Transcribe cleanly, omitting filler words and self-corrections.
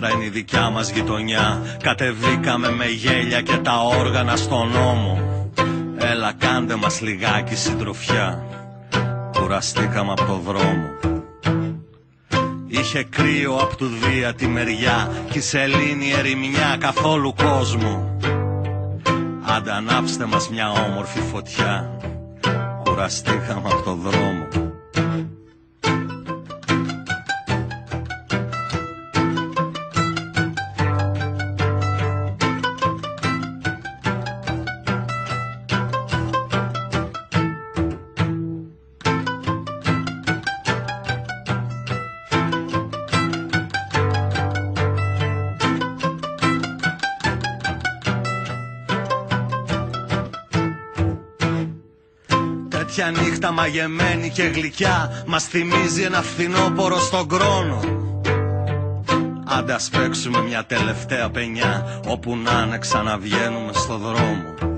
Πάτρα είναι η δικιά μας γειτονιά. Κατεβήκαμε με γέλια και τα όργανα στον νόμο. Έλα κάντε μας λιγάκι συντροφιά. Κουραστήκαμε από το δρόμο. Είχε κρύο απ' του Δία τη μεριά κι η σελήνη ερημιά καθόλου κόσμο. Άντε ανάψτε μας μια όμορφη φωτιά. Κουραστήκαμε από το δρόμο. Τέτοια νύχτα μαγεμένη και γλυκιά μας θυμίζει ένα φθινόπωρο στον Κρόνο. Άντε ας παίξουμε μια τελευταία πενιά, όπου να είναι ξαναβγαίνουμε στο δρόμο.